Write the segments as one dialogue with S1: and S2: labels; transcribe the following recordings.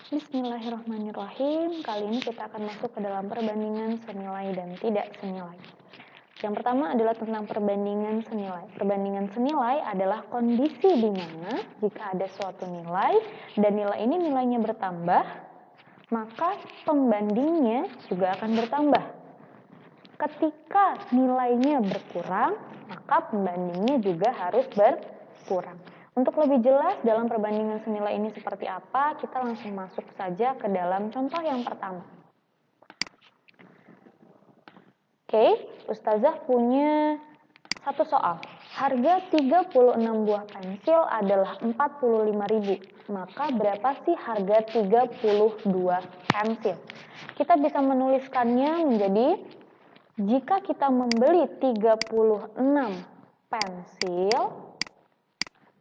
S1: Bismillahirrahmanirrahim. Kali ini kita akan masuk ke dalam perbandingan senilai dan tidak senilai. Yang pertama adalah tentang perbandingan senilai. Perbandingan senilai adalah kondisi di mana jika ada suatu nilai dan nilai ini nilainya bertambah, maka pembandingnya juga akan bertambah. Ketika nilainya berkurang, maka pembandingnya juga harus berkurang. Untuk lebih jelas dalam perbandingan senilai ini seperti apa, kita langsung masuk saja ke dalam contoh yang pertama. Oke, Ustazah punya satu soal. Harga 36 buah pensil adalah 45.000. Maka berapa sih harga 32 pensil? Kita bisa menuliskannya menjadi jika kita membeli 36 pensil,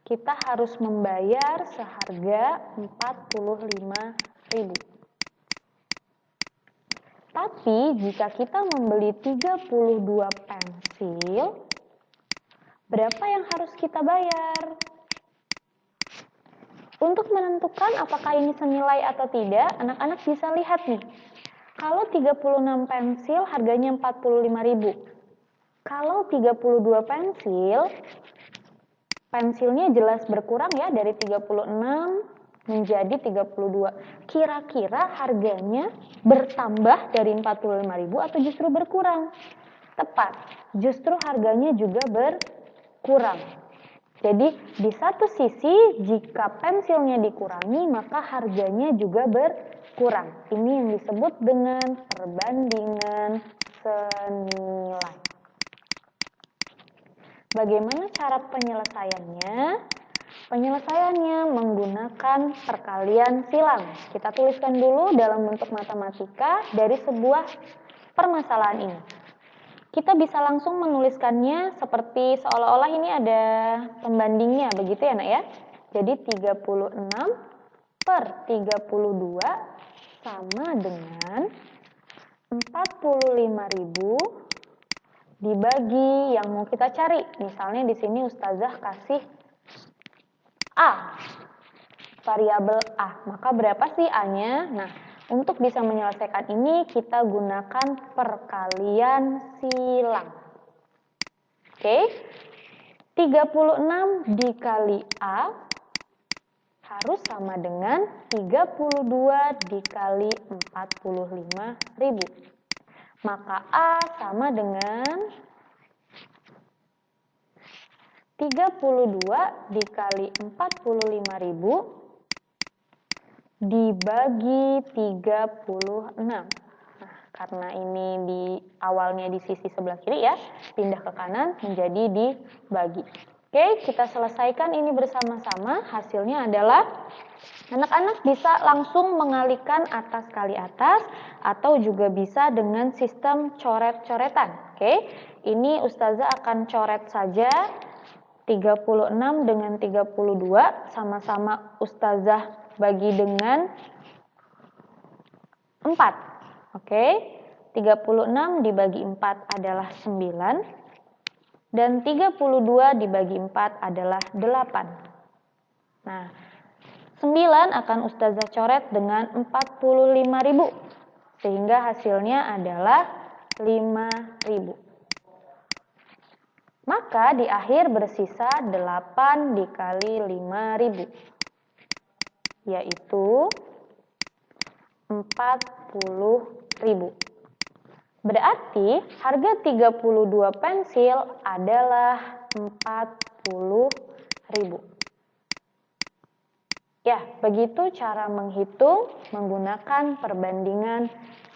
S1: kita harus membayar seharga 45.000. Tapi jika kita membeli 32 pensil, berapa yang harus kita bayar? Untuk menentukan apakah ini senilai atau tidak, anak-anak bisa lihat nih. Kalau 36 pensil harganya 45.000. Kalau 32 pensil, pensilnya jelas berkurang ya dari 36 menjadi 32. Kira-kira harganya bertambah dari 45.000 atau justru berkurang? Tepat, justru harganya juga berkurang. Jadi di satu sisi jika pensilnya dikurangi maka harganya juga berkurang. Ini yang disebut dengan perbandingan senilai. Bagaimana cara penyelesaiannya? Penyelesaiannya menggunakan perkalian silang. Kita tuliskan dulu dalam bentuk matematika dari sebuah permasalahan ini. Kita bisa langsung menuliskannya seperti seolah-olah ini ada pembandingnya, begitu ya nak ya? Jadi 36 per 32 sama dengan 45.000 dibagi yang mau kita cari. Misalnya di sini Ustazah kasih A, variabel A. Maka berapa sih A-nya? Nah, untuk bisa menyelesaikan ini kita gunakan perkalian silang. Oke. 36 dikali A harus sama dengan 32 dikali 45.000. Maka A sama dengan 32 dikali 45.000 dibagi 36. Nah, karena ini di awalnya di sisi sebelah kiri ya, pindah ke kanan menjadi dibagi. Oke, kita selesaikan ini bersama-sama. Hasilnya adalah anak-anak bisa langsung mengalihkan atas kali atas atau juga bisa dengan sistem coret-coretan. Oke, ini Ustazah akan coret saja 36 dengan 32 sama-sama Ustazah bagi dengan 4. Oke, 36 dibagi 4 adalah 9 dan 32 dibagi 4 adalah 8. Nah, 9 akan Ustazah coret dengan 45.000 sehingga hasilnya adalah 5.000. Maka di akhir bersisa 8 dikali 5.000 yaitu 40.000. Berarti harga 32 pensil adalah 40.000. Ya, begitu cara menghitung menggunakan perbandingan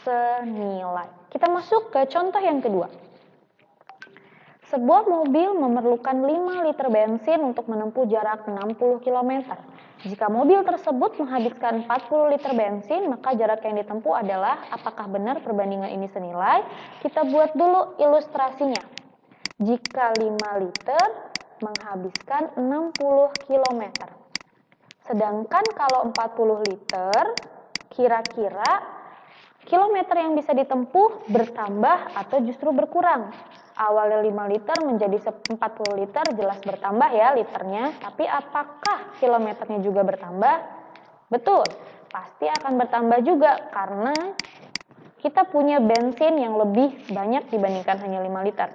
S1: senilai. Kita masuk ke contoh yang kedua. Sebuah mobil memerlukan 5 liter bensin untuk menempuh jarak 60 km. Jika mobil tersebut menghabiskan 40 liter bensin, maka jarak yang ditempuh adalah apakah benar perbandingan ini senilai? Kita buat dulu ilustrasinya. Jika 5 liter menghabiskan 60 km. Sedangkan kalau 40 liter, kira-kira kilometer yang bisa ditempuh bertambah atau justru berkurang? Awalnya 5 liter menjadi 40 liter jelas bertambah ya liternya, tapi apakah kilometernya juga bertambah? Betul, pasti akan bertambah juga karena kita punya bensin yang lebih banyak dibandingkan hanya 5 liter.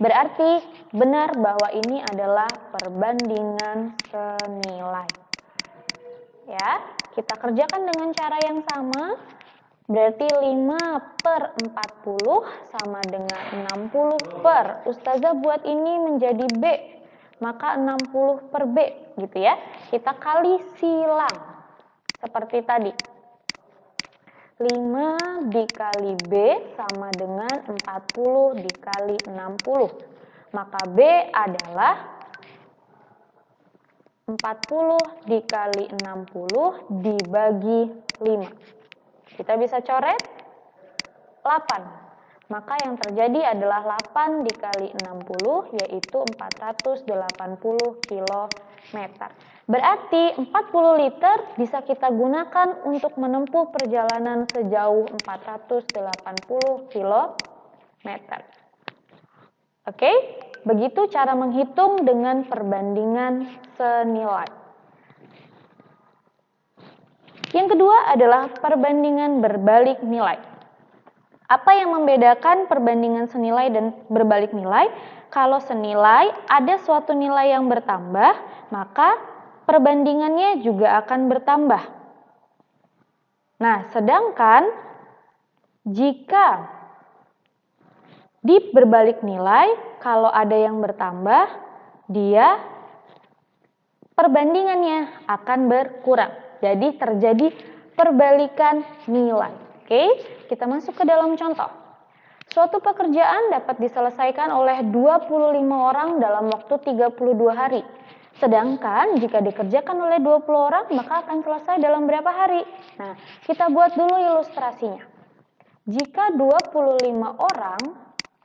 S1: Berarti benar bahwa ini adalah perbandingan senilai. Ya, kita kerjakan dengan cara yang sama. Berarti 5/40 sama dengan 60 . Ustazah buat ini menjadi B, maka 60/B gitu ya. Kita kali silang seperti tadi. 5 dikali B sama dengan 40 dikali 60. Maka B adalah 40 dikali 60 dibagi 5. Kita bisa coret 8. Maka yang terjadi adalah 8 dikali 60 yaitu 480 km. Berarti 40 liter bisa kita gunakan untuk menempuh perjalanan sejauh 480 km. Oke, begitu cara menghitung dengan perbandingan senilai. Yang kedua adalah perbandingan berbalik nilai. Apa yang membedakan perbandingan senilai dan berbalik nilai? Kalau senilai ada suatu nilai yang bertambah, maka perbandingannya juga akan bertambah. Nah, sedangkan jika di berbalik nilai, kalau ada yang bertambah, dia perbandingannya akan berkurang. Jadi terjadi perbalikan nilai. Oke, kita masuk ke dalam contoh. Suatu pekerjaan dapat diselesaikan oleh 25 orang dalam waktu 32 hari. Sedangkan jika dikerjakan oleh 20 orang, maka akan selesai dalam berapa hari? Nah, kita buat dulu ilustrasinya. Jika 25 orang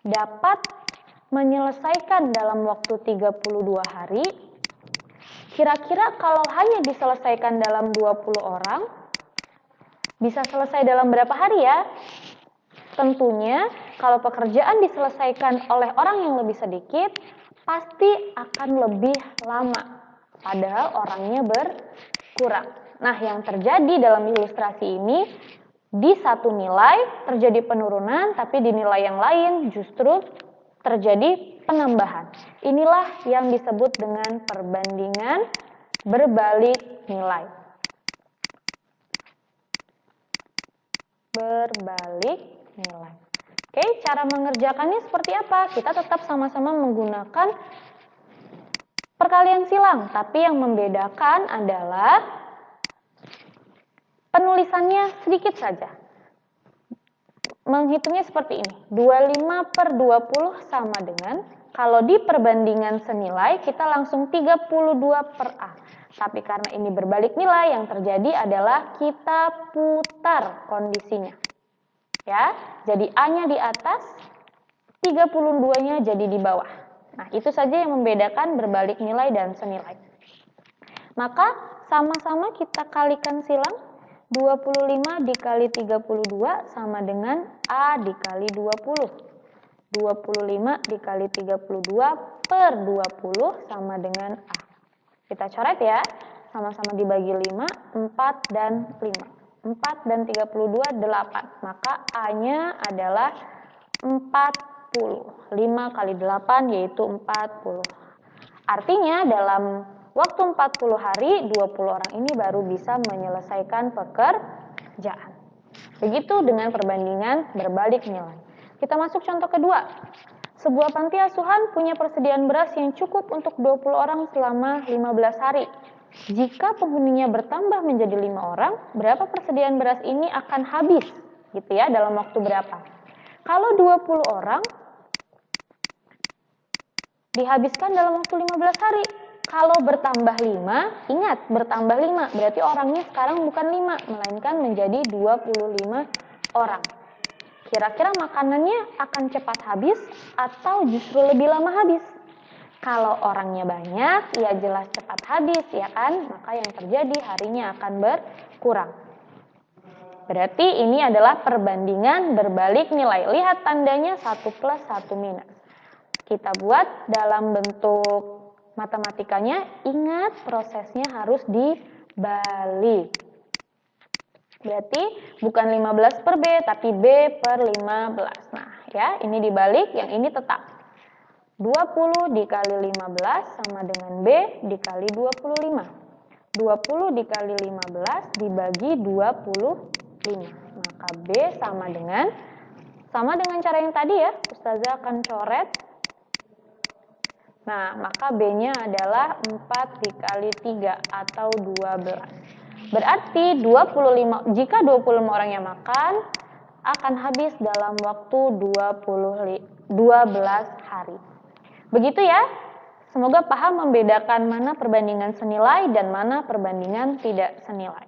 S1: dapat menyelesaikan dalam waktu 32 hari, kira-kira kalau hanya diselesaikan dalam 20 orang, bisa selesai dalam berapa hari ya? Tentunya kalau pekerjaan diselesaikan oleh orang yang lebih sedikit, pasti akan lebih lama. Padahal orangnya berkurang. Nah, yang terjadi dalam ilustrasi ini, di satu nilai terjadi penurunan, tapi di nilai yang lain justru terjadi penambahan. Inilah yang disebut dengan perbandingan berbalik nilai. Berbalik nilai. Oke, cara mengerjakannya seperti apa? Kita tetap sama-sama menggunakan perkalian silang, tapi yang membedakan adalah penulisannya sedikit saja. Menghitungnya seperti ini, 25/20 sama dengan, kalau di perbandingan senilai kita langsung 32/A. Tapi karena ini berbalik nilai, yang terjadi adalah kita putar kondisinya. Ya, jadi A-nya di atas, 32-nya jadi di bawah. Nah, itu saja yang membedakan berbalik nilai dan senilai. Maka sama-sama kita kalikan silang. 25 dikali 32 sama dengan A dikali 20. 25 dikali 32/20 sama dengan A. Kita coret ya, sama-sama dibagi 5, 4 dan 5. 4 dan 32, 8. Maka A-nya adalah 40. 5 kali 8 yaitu 40. Artinya dalam waktu 40 hari, 20 orang ini baru bisa menyelesaikan pekerjaan. Begitu dengan perbandingan berbalik nilai. Kita masuk contoh kedua. Sebuah panti asuhan punya persediaan beras yang cukup untuk 20 orang selama 15 hari. Jika penghuninya bertambah menjadi 5 orang, berapa persediaan beras ini akan habis? Gitu ya, dalam waktu berapa? Kalau 20 orang dihabiskan dalam waktu 15 hari. Kalau bertambah 5, ingat bertambah 5, berarti orangnya sekarang bukan 5, melainkan menjadi 25 orang. Kira-kira makanannya akan cepat habis atau justru lebih lama habis? Kalau orangnya banyak, ya jelas cepat habis, ya kan? Maka yang terjadi harinya akan berkurang. Berarti ini adalah perbandingan berbalik nilai. Lihat tandanya 1 plus 1 minus. Kita buat dalam bentuk matematikanya, ingat prosesnya harus dibalik. Berarti bukan 15 per B, tapi B per 15. Nah, ya, ini dibalik, yang ini tetap. 20 dikali 15 sama dengan B dikali 25. 20 dikali 15 dibagi 25. Maka B sama dengan cara yang tadi ya. Ustazah akan coret. Nah, maka B-nya adalah 4 dikali 3 atau 12. Berarti jika 25 orang yang makan, akan habis dalam waktu 12 hari. Begitu ya. Semoga paham membedakan mana perbandingan senilai dan mana perbandingan tidak senilai.